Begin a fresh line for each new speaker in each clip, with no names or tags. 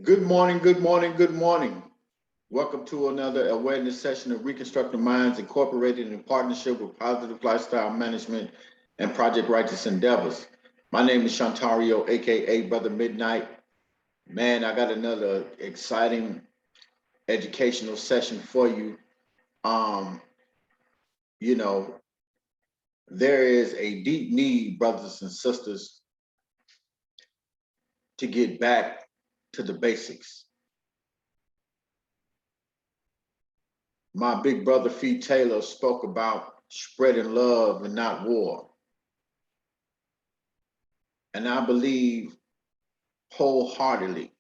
Good morning, good morning, good morning. Welcome to another awareness session of Reconstructing Minds Incorporated in partnership with Positive Lifestyle Management and Project Righteous Endeavors. My name is Shantario, aka Brother Midnight. Man, I got another exciting educational session for you. Um, you know, there is a deep need, brothers and sisters, to get back to the basics. My big brother Fee Taylor spoke about spreading love and not war. And I believe wholeheartedly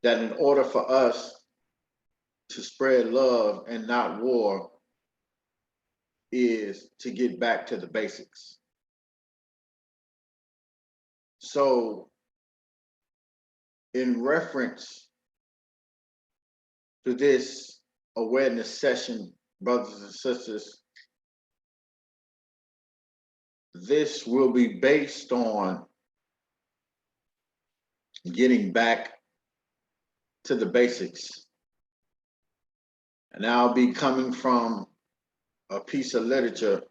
that in order for us to spread love and not war is to get back to the basics. So, in reference to this awareness session, brothers and sisters, this will be based on getting back to the basics. And I'll be coming from a piece of literature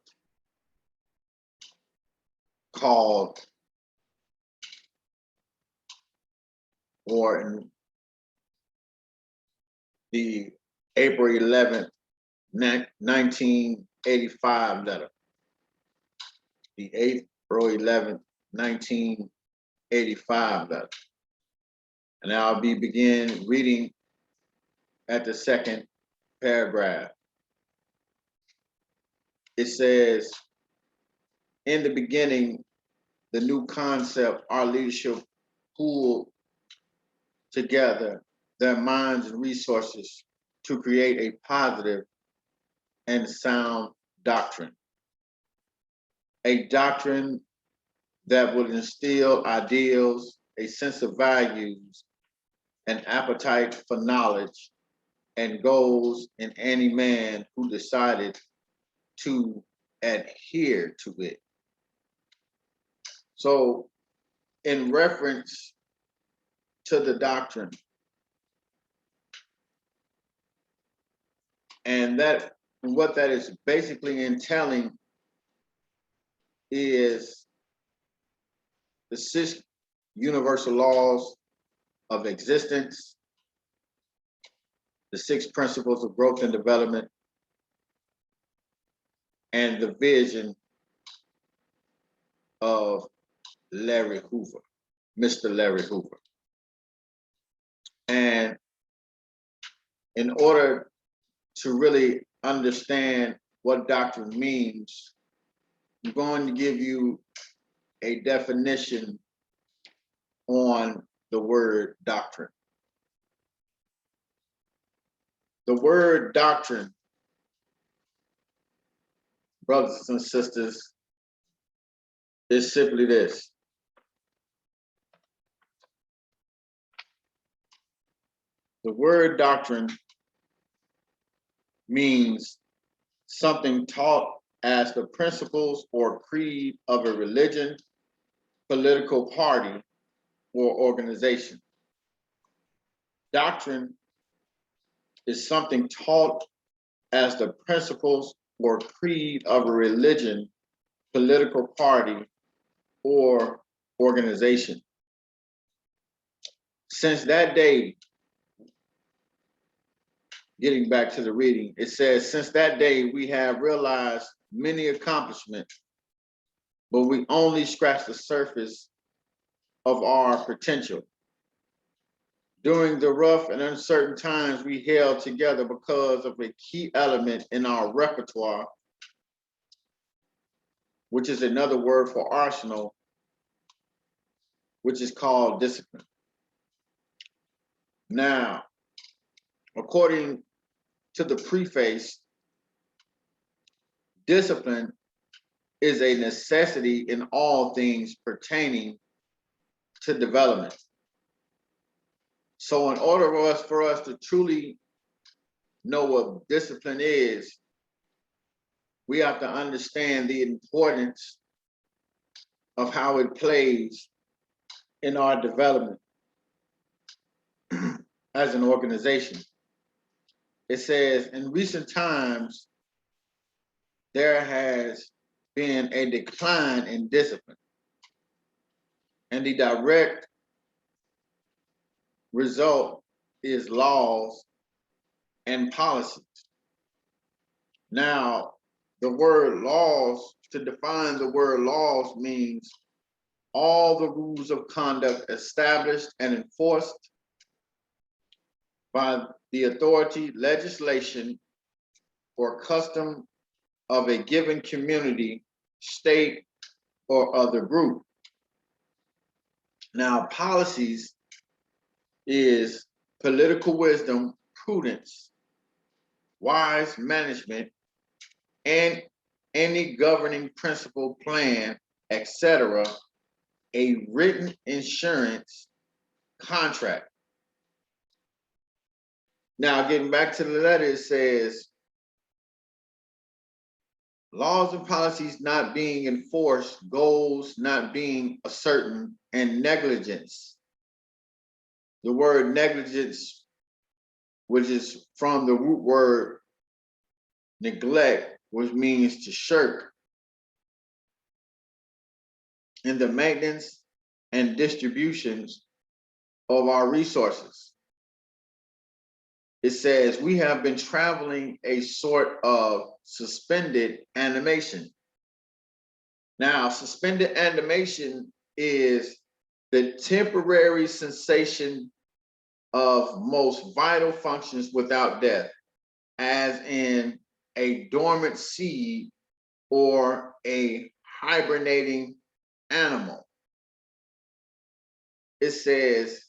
called, or in the April 11th, 1985 letter, the April 11th, 1985 letter. And I'll be begin reading at the second paragraph. It says, in the beginning, the new concept, our leadership pooled together their minds and resources to create a positive and sound doctrine. A doctrine that would instill ideals, a sense of values, an appetite for knowledge, and goals in any man who decided to adhere to it. So, in reference to the doctrine, and that what that is basically entailing is the six universal laws of existence, the six principles of growth and development, and the vision of Larry Hoover, Mr. Larry Hoover. And in order to really understand what doctrine means, I'm going to give you a definition on the word doctrine. The word doctrine, brothers and sisters, is simply this. The word doctrine means something taught as the principles or creed of a religion, political party, or organization. Doctrine is something taught as the principles or creed of a religion, political party, or organization. Since that day, getting back to the reading, it says, since that day, we have realized many accomplishments, but we only scratch the surface of our potential. During the rough and uncertain times we held together because of a key element in our repertoire, which is another word for arsenal, which is called discipline. Now, according to the preface, discipline is a necessity in all things pertaining to development. So in order for us to truly know what discipline is, we have to understand the importance of how it plays in our development. as an organization. It says, in recent times, there has been a decline in discipline, and the direct result is laws and policies. Now, the word laws, to define the word laws, means all the rules of conduct established and enforced by the authority, legislation, or custom of a given community, state, or other group. Now, policies is political wisdom, prudence, wise management, and any governing principle, plan, etc., a written insurance contract. Now, getting back to the letter, it says, laws and policies not being enforced, goals not being ascertained, and negligence. The word negligence, which is from the root word neglect, which means to shirk, in the maintenance and distributions of our resources. It says, we have been traveling a sort of suspended animation. Now, suspended animation is the temporary cessation of most vital functions without death, as in a dormant seed or a hibernating animal. It says,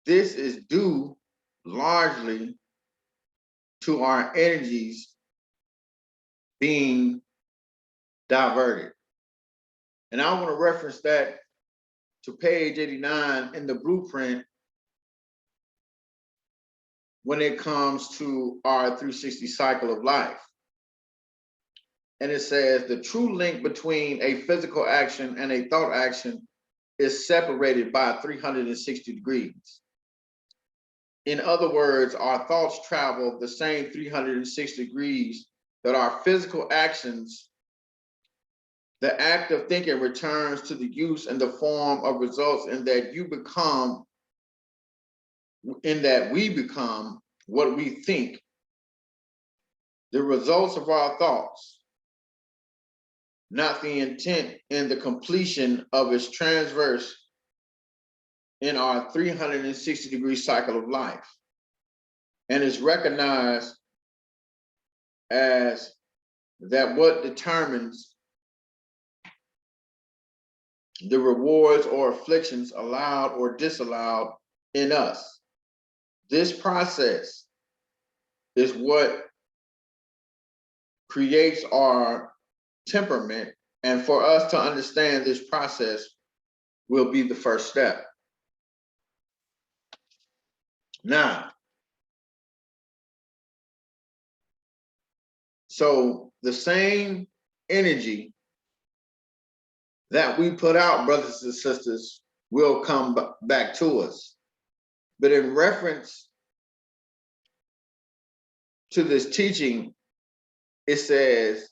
this is due largely to our energies being diverted. And I want to reference that to page 89 in the blueprint when it comes to our 360 cycle of life. And it says, the true link between a physical action and a thought action is separated by 360 degrees. In other words, our thoughts travel the same 360 degrees that our physical actions. The act of thinking returns to the use and the form of results in that we become what we think. The results of our thoughts, not the intent in the completion of its transverse in our 360-degree cycle of life, and is recognized as that what determines the rewards or afflictions allowed or disallowed in us. This process is what creates our temperament, and for us to understand this process will be the first step. Now, so the same energy that we put out, brothers and sisters, will come back to us. But in reference to this teaching, it says,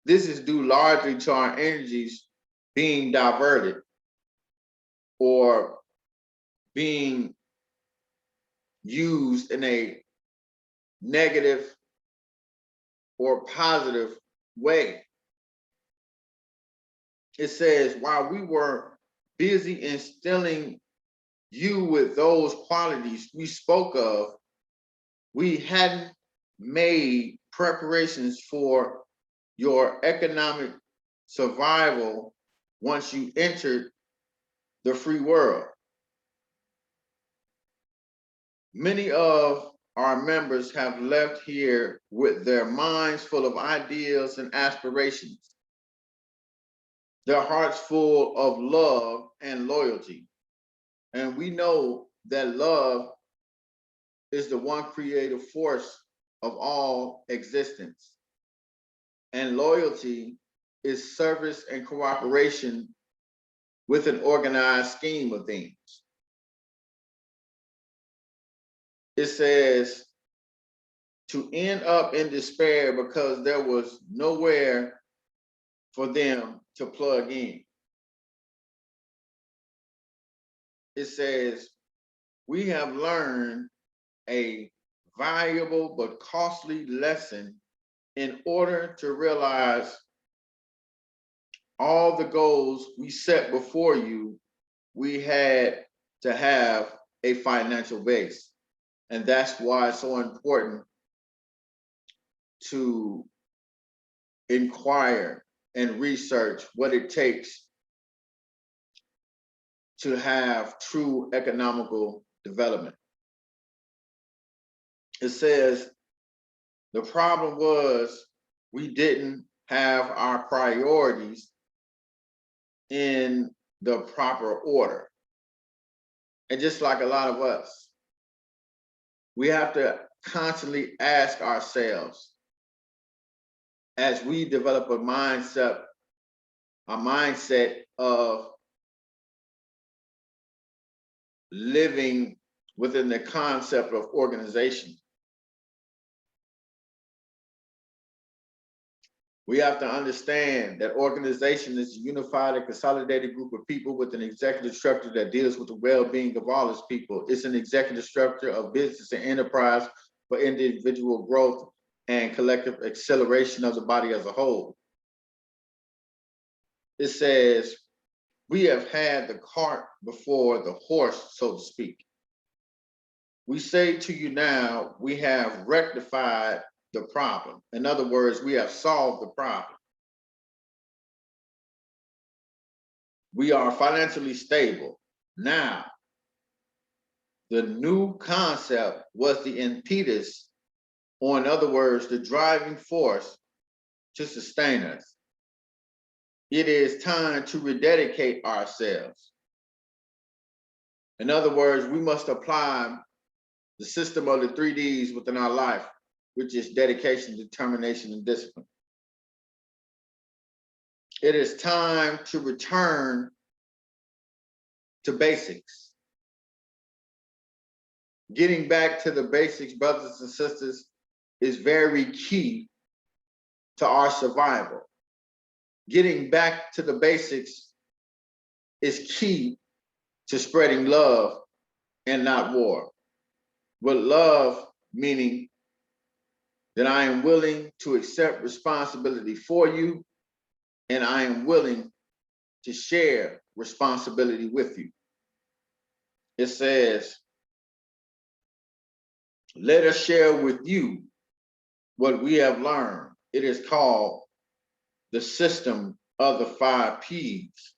this is due largely to our energies being diverted or being used in a negative or positive way. It says, while we were busy instilling you with those qualities we spoke of, we hadn't made preparations for your economic survival once you entered the free world. Many of our members have left here with their minds full of ideals and aspirations, their hearts full of love and loyalty. And we know that love is the one creative force of all existence. And loyalty is service and cooperation with an organized scheme of things. it says to end up in despair because there was nowhere for them to plug in. It says, we have learned a valuable but costly lesson in order to realize all the goals we set before you. We had to have a financial base. And that's why it's so important to inquire and research what it takes to have true economical development. It says the problem was we didn't have our priorities in the proper order. And just like a lot of us, we have to constantly ask ourselves, as we develop a mindset of living within the concept of organization. We have to understand that organization is a unified and consolidated group of people with an executive structure that deals with the well-being of all its people. It's an executive structure of business and enterprise for individual growth and collective acceleration of the body as a whole. It says, we have had the cart before the horse, so to speak. We say to you now, we have rectified the problem. In other words, we have solved the problem. We are financially stable. Now, the new concept was the impetus, or in other words, the driving force to sustain us. It is time to rededicate ourselves. In other words, we must apply the system of the 3 Ds within our life, which is dedication, determination, and discipline. It is time to return to basics. Getting back to the basics, brothers and sisters, is very key to our survival. Getting back to the basics is key to spreading love and not war. With love, meaning that I am willing to accept responsibility for you, and I am willing to share responsibility with you. It says, let us share with you what we have learned. It is called the system of the 5 Ps,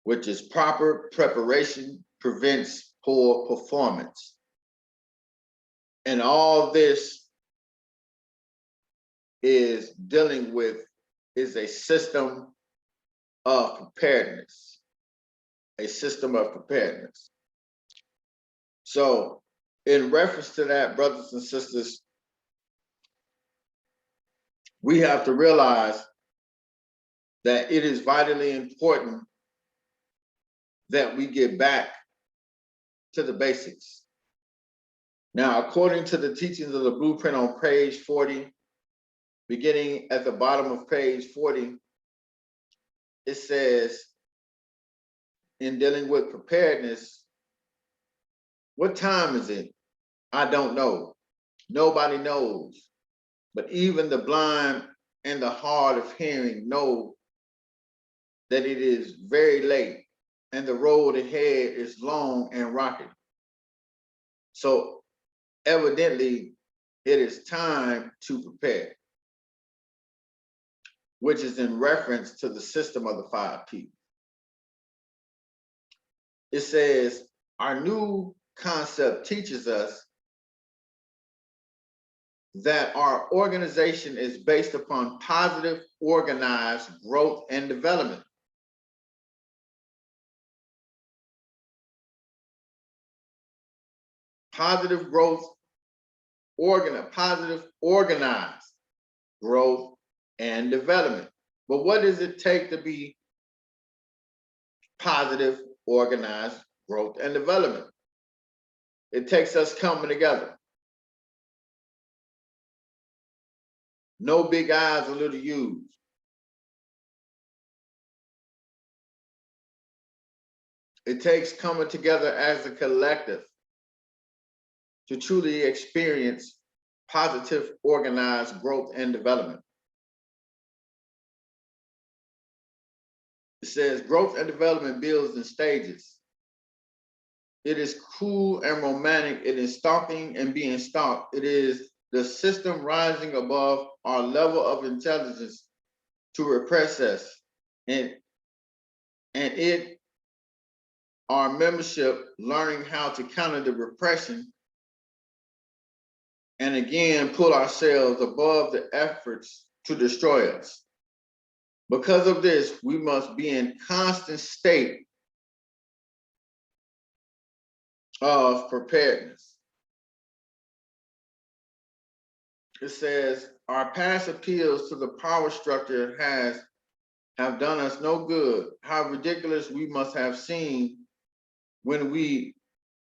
which is proper preparation prevents poor performance. And all this is dealing with is a system of preparedness, a system of preparedness. So in reference to that, brothers and sisters, we have to realize that it is vitally important that we get back to the basics. Now, according to the teachings of the blueprint on page 40, beginning at the bottom of page 40, it says, in dealing with preparedness, what time is it? I don't know. Nobody knows. But even the blind and the hard of hearing know that it is very late and the road ahead is long and rocky. So evidently, it is time to prepare, which is in reference to the system of the 5 Ps. It says, our new concept teaches us that our organization is based upon positive, organized growth and development. Positive growth, positive, organized growth and development. But what does it take to be positive, organized growth and development? It takes us coming together. No big I's or little U's. It takes coming together as a collective to truly experience positive, organized growth and development. It says growth and development builds in stages. It is cool and romantic. It is stalking and being stalked. It is the system rising above our level of intelligence to repress us. And it, our membership, learning how to counter the repression and again pull ourselves above the efforts to destroy us. Because of this, we must be in constant state of preparedness. It says, our past appeals to the power structure have done us no good. How ridiculous we must have seemed when we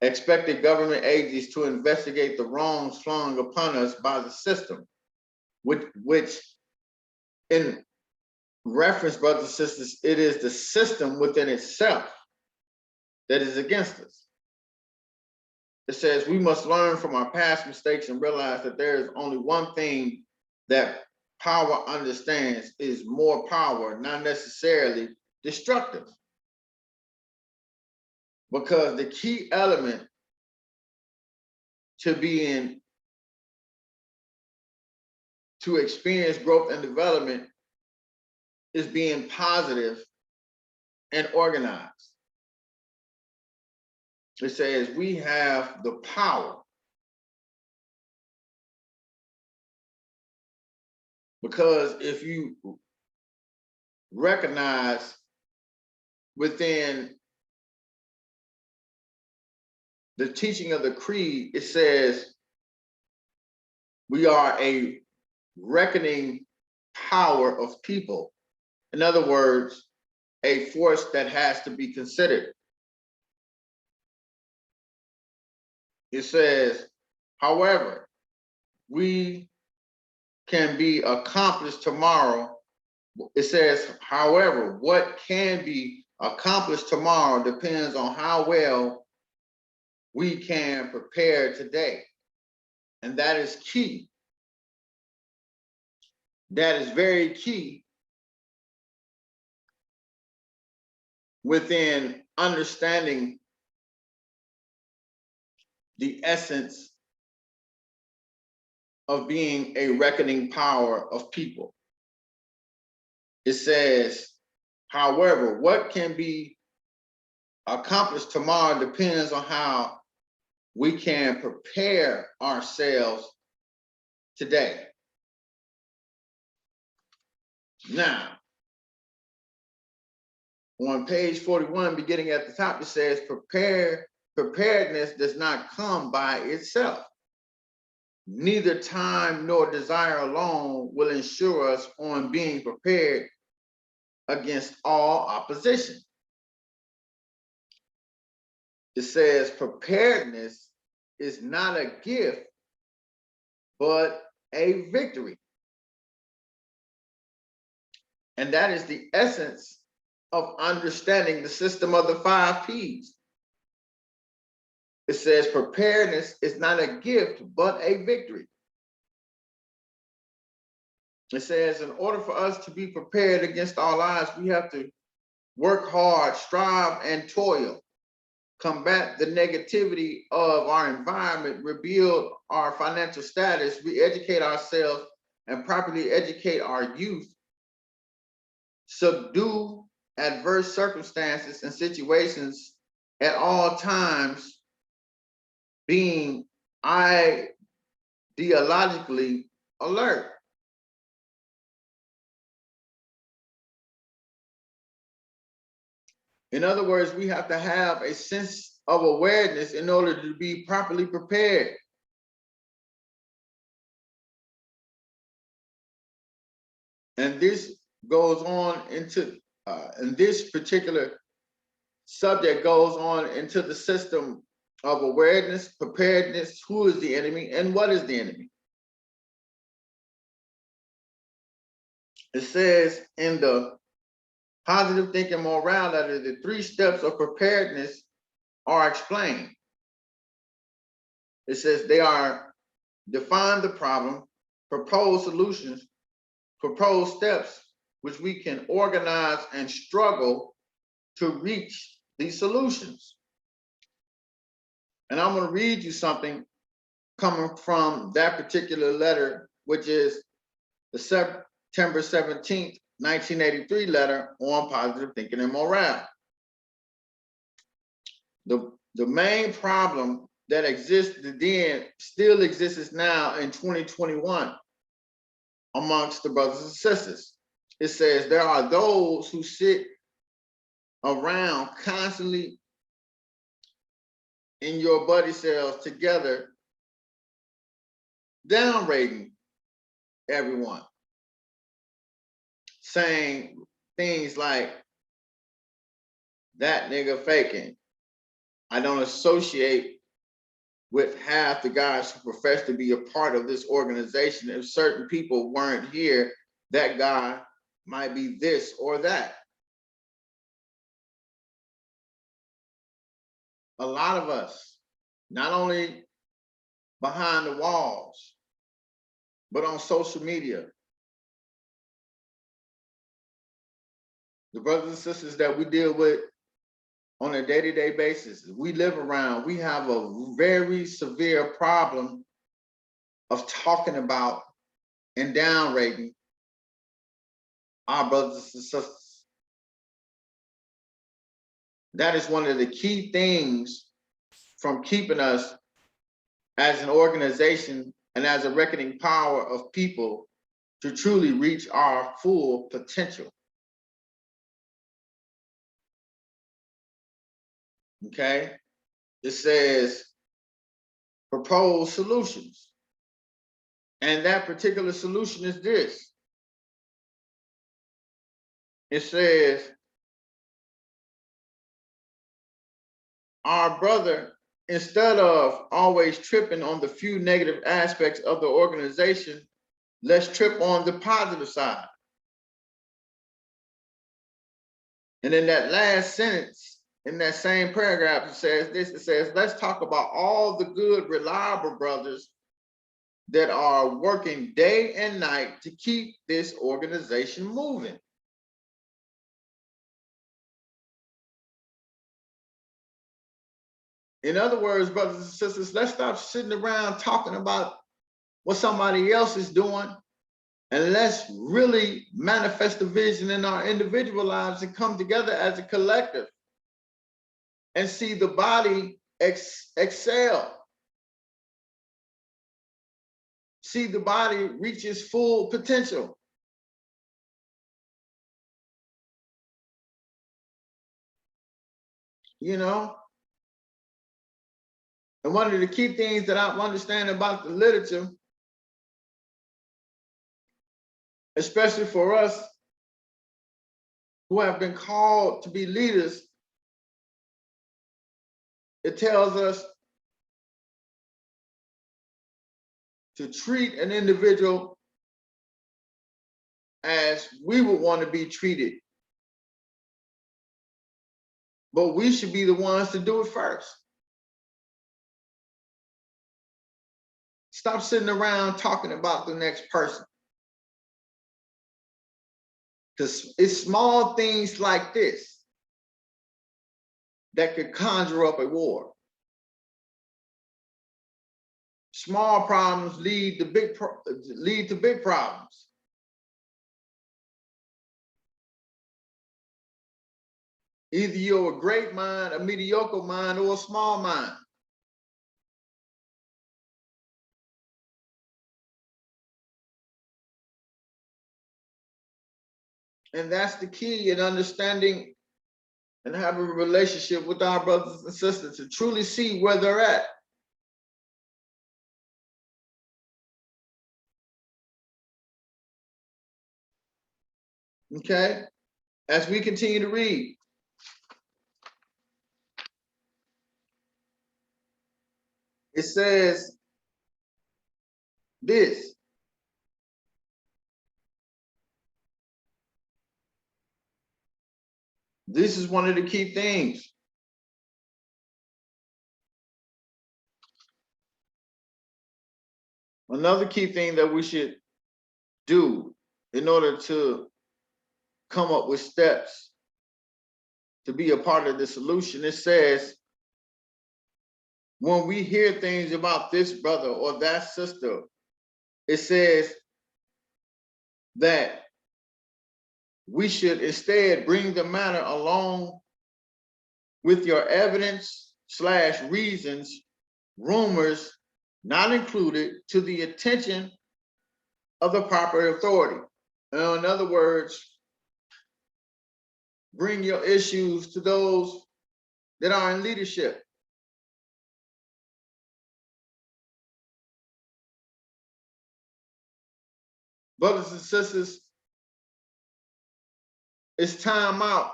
expected government agencies to investigate the wrongs flung upon us by the system, which in reference, brothers and sisters, it is the system within itself that is against us. It says we must learn from our past mistakes and realize that there is only one thing that power understands is more power, not necessarily destructive. Because the key element to experience growth and development is being positive and organized. It says we have the power because if you recognize within the teaching of the creed, it says we are a reckoning power of people. In other words, a force that has to be considered. It says, however, we can be accomplished tomorrow. It says, however, what can be accomplished tomorrow depends on how well we can prepare today. And that is key. That is very key within understanding the essence of being a reckoning power of people. It says, however, what can be accomplished tomorrow depends on how we can prepare ourselves today. Now, on page 41, beginning at the top, it says, preparedness does not come by itself. Neither time nor desire alone will ensure us on being prepared against all opposition. It says preparedness is not a gift, but a victory. And that is the essence of understanding the system of the 5 P's. It says preparedness is not a gift, but a victory. It says in order for us to be prepared against all odds, we have to work hard, strive, and toil, combat the negativity of our environment, rebuild our financial status, re-educate ourselves, and properly educate our youth, subdue adverse circumstances and situations at all times, being ideologically alert. In other words, we have to have a sense of awareness in order to be properly prepared. And this goes on into, and this particular subject goes on into the system of awareness, preparedness, who is the enemy and what is the enemy. It says in the positive thinking morale letter, the 3 steps of preparedness are explained. It says they are define the problem, propose solutions, propose steps which we can organize and struggle to reach these solutions. And I'm going to read you something coming from that particular letter, which is the September 17th, 1983 letter on positive thinking and morale. The main problem that existed then still exists now in 2021 amongst the brothers and sisters. It says there are those who sit around constantly in your buddy cells together, downrating everyone, saying things like, that nigga faking. I don't associate with half the guys who profess to be a part of this organization. If certain people weren't here, that guy might be this or that. A lot of us, not only behind the walls, but on social media, the brothers and sisters that we deal with on a day-to-day basis, we live around, we have a very severe problem of talking about and downrating our brothers and sisters. That is one of the key things from keeping us as an organization and as a reckoning power of people to truly reach our full potential. Okay, it says propose solutions. And that particular solution is this. It says, our brother, instead of always tripping on the few negative aspects of the organization, let's trip on the positive side. And in that last sentence, in that same paragraph, it says this, it says, let's talk about all the good, reliable brothers that are working day and night to keep this organization moving. In other words, brothers and sisters, let's stop sitting around talking about what somebody else is doing, and let's really manifest the vision in our individual lives and come together as a collective and see the body excel. See the body reach its full potential. You know? And one of the key things that I understand about the literature, especially for us who have been called to be leaders, it tells us to treat an individual as we would want to be treated. But we should be the ones to do it first. Stop sitting around talking about the next person. Because it's small things like this that could conjure up a war. Small problems lead to big problems. Either you're a great mind, a mediocre mind, or a small mind. And that's the key in understanding and having a relationship with our brothers and sisters to truly see where they're at. Okay, as we continue to read. it says this. This is one of the key things. Another key thing that we should do in order to come up with steps to be a part of the solution, it says, when we hear things about this brother or that sister, it says that we should instead bring the matter along with your evidence / reasons, rumors not included, to the attention of the proper authority. In other words, bring your issues to those that are in leadership. Brothers and sisters, it's time out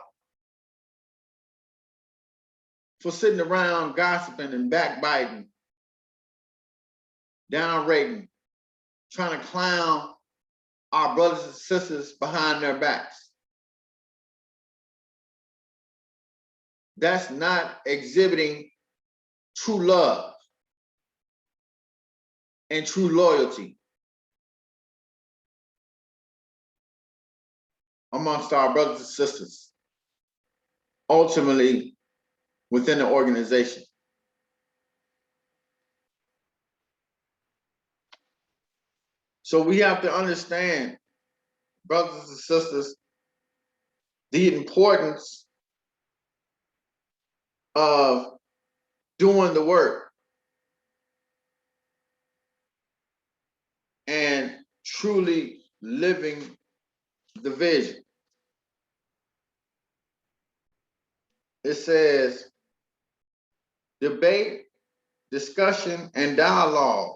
for sitting around gossiping and backbiting, downrating, trying to clown our brothers and sisters behind their backs. That's not exhibiting true love and true loyalty amongst our brothers and sisters, ultimately within the organization. So we have to understand, brothers and sisters, the importance of doing the work and truly living the vision. It says, debate, discussion, and dialogue,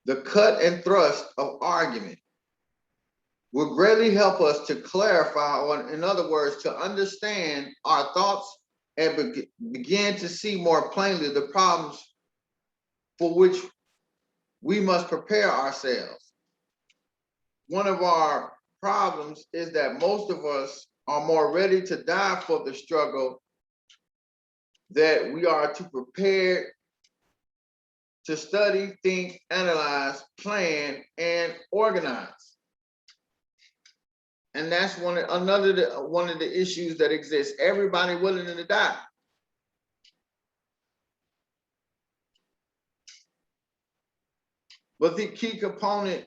the cut and thrust of argument, will greatly help us to clarify, or in other words, to understand our thoughts and begin to see more plainly the problems for which we must prepare ourselves. One of our problems is that most of us are more ready to die for the struggle that we are to prepare to study, think, analyze, plan, and organize. And that's one of the issues that exists. Everybody willing to die. But the key component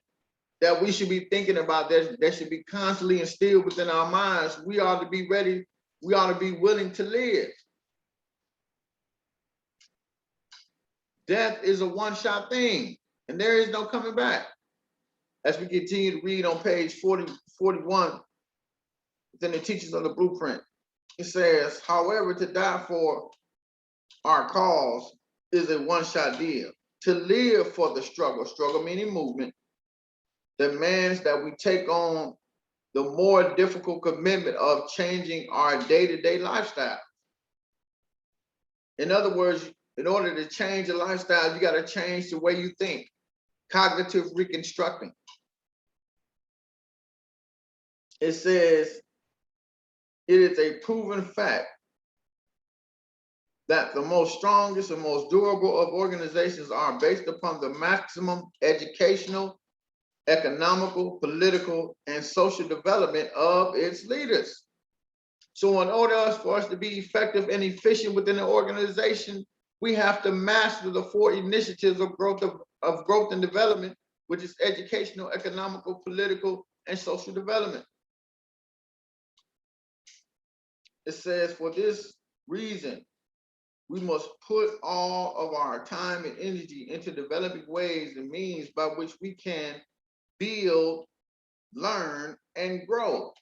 that we should be thinking about, that should be constantly instilled within our minds, we ought to be ready, we ought to be willing to live. Death is a one-shot thing, and there is no coming back. As we continue to read on page 41, within the teachings of the blueprint, it says, however, to die for our cause is a one-shot deal. To live for the struggle meaning movement, demands that we take on the more difficult commitment of changing our day-to-day lifestyle. In other words, in order to change a lifestyle, you got to change the way you think. Cognitive reconstructing. It says, it is a proven fact that the most strongest and most durable of organizations are based upon the maximum educational, economical, political, and social development of its leaders. So in order for us to be effective and efficient within the organization, we have to master the 4 initiatives of growth and development, which is educational, economical, political, and social development. It says, for this reason, we must put all of our time and energy into developing ways and means by which we can build, learn, and grow.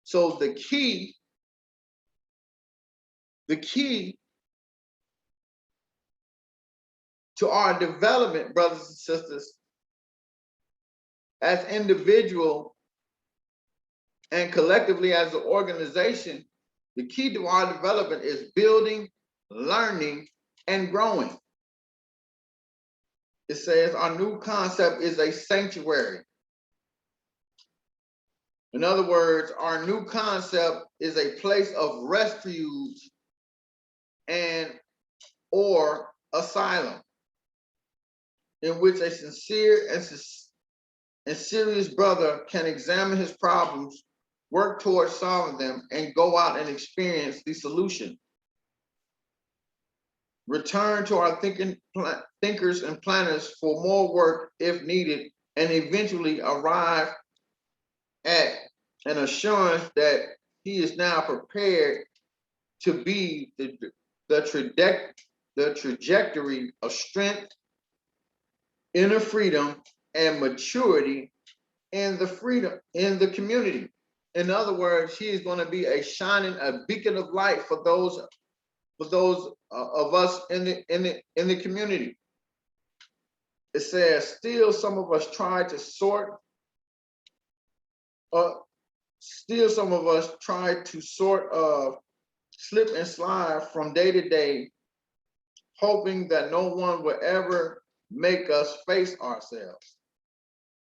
So the key to our development, brothers and sisters, as individual and collectively as an organization, the key to our development is building, learning, and growing. It says our new concept is a sanctuary. In other words, our new concept is a place of refuge and or asylum in which a sincere and serious brother can examine his problems, work towards solving them, and go out and experience the solution. Return to our thinkers and planners for more work if needed, and eventually arrive at an assurance that he is now prepared to be the trajectory of strength, inner freedom, and maturity in the community. In other words, he is going to be a beacon of light for those of us in the community. It says, still some of us try to slip and slide from day to day, hoping that no one will ever make us face ourselves.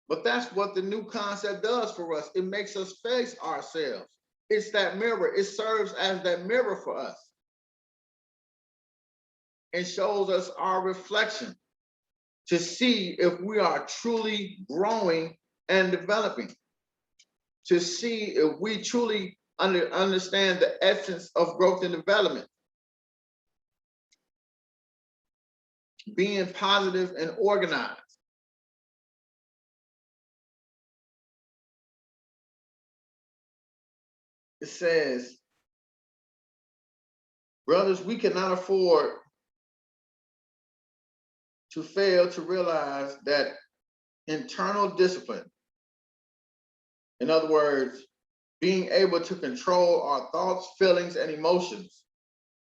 But that's what the new concept does for us. It makes us face ourselves. It's that mirror. It serves as that mirror for us and shows us our reflection to see if we are truly growing and developing, to see if we truly understand the essence of growth and development, being positive and organized. It says, brothers, we cannot afford to fail to realize that internal discipline, in other words, being able to control our thoughts, feelings, and emotions,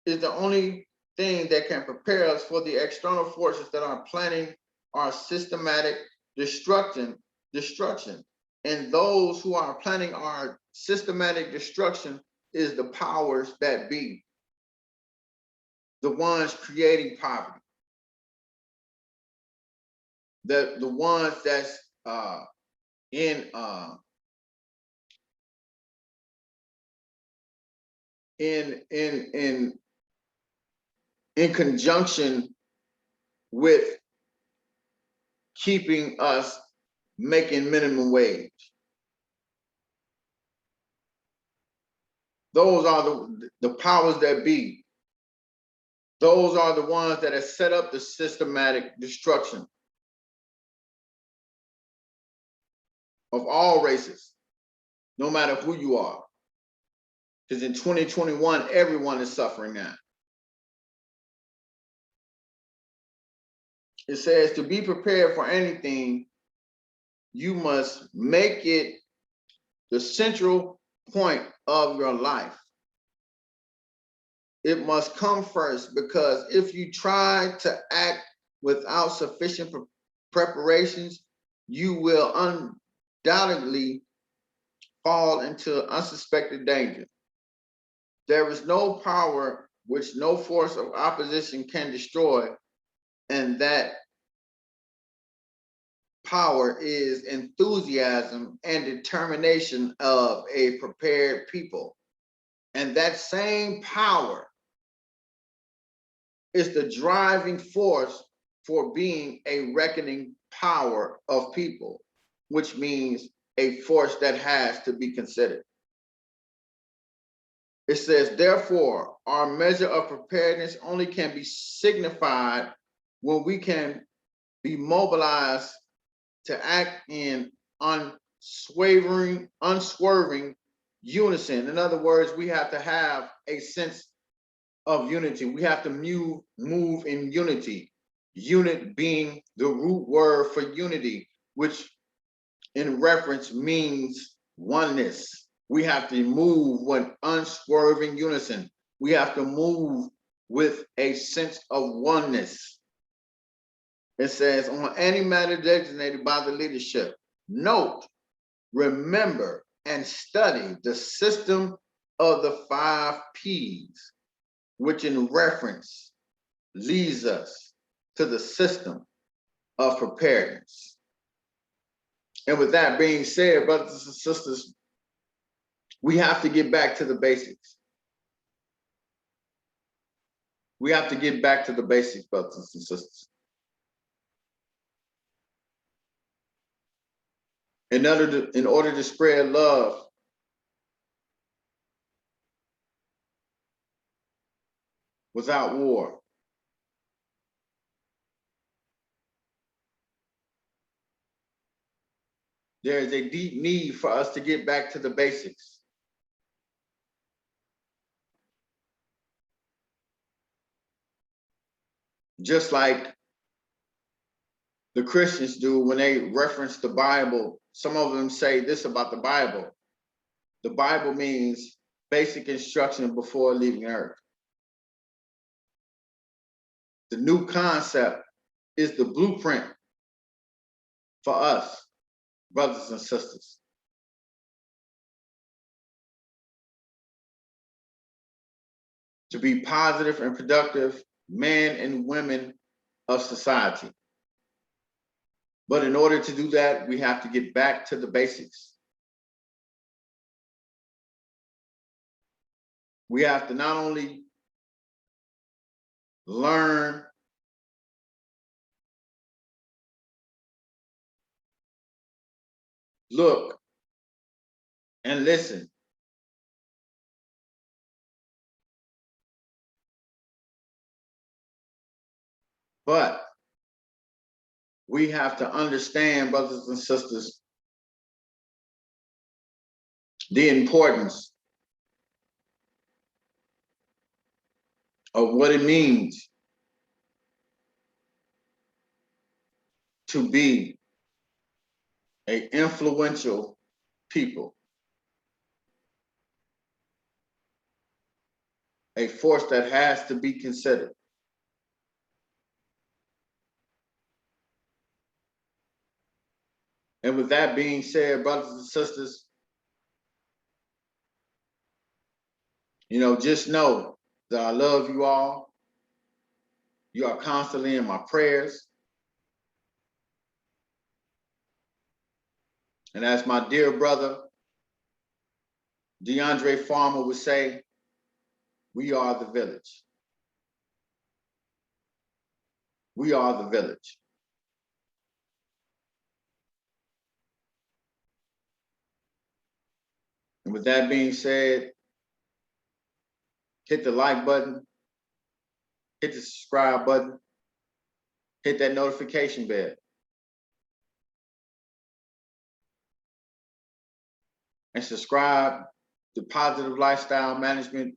is the only thing that can prepare us for the external forces that are planning our systematic destruction. And those who are planning our systematic destruction is the powers that be, the ones creating poverty, the ones that's in conjunction with keeping us making minimum wage. Those are the powers that be. Those are the ones that have set up the systematic destruction of all races, no matter who you are. Because in 2021, everyone is suffering now. It says to be prepared for anything, you must make it the central point of your life. It must come first, because if you try to act without sufficient preparations, you will undoubtedly fall into unsuspected danger. There is no power which no force of opposition can destroy, and that power is enthusiasm and determination of a prepared people. And that same power is the driving force for being a reckoning power of people, which means a force that has to be considered. It says, therefore, our measure of preparedness only can be signified when we can be mobilized to act in unswerving unison. In other words, we have to have a sense of unity. We have to move in unity. Unit being the root word for unity, which in reference means oneness. We have to move with unswerving unison. We have to move with a sense of oneness. It says, on any matter designated by the leadership, note, remember, and study the system of the 5 Ps, which in reference leads us to the system of preparedness. And with that being said, brothers and sisters, we have to get back to the basics. We have to get back to the basics, brothers and sisters. In order to spread love, without war. There is a deep need for us to get back to the basics. Just like the Christians do when they reference the Bible. Some of them say this about the Bible. The Bible means basic instruction before leaving earth. The new concept is the blueprint for us, brothers and sisters. To be positive and productive men and women of society. But in order to do that, we have to get back to the basics. We have to not only learn, look, and listen, but we have to understand, brothers and sisters, the importance of what it means to be an influential people, a force that has to be considered. And with that being said, brothers and sisters, just know that I love you all. You are constantly in my prayers. And as my dear brother, DeAndre Farmer would say, we are the village. We are the village. And with that being said, hit the like button, hit the subscribe button, hit that notification bell. And subscribe to Positive Lifestyle Management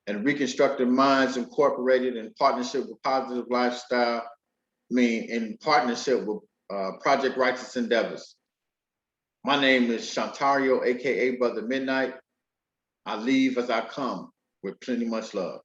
and Reconstructive Minds Incorporated in partnership with Positive Lifestyle, in partnership with Project Righteous Endeavors. My name is Shantario, AKA Brother Midnight. I leave as I come with plenty much love.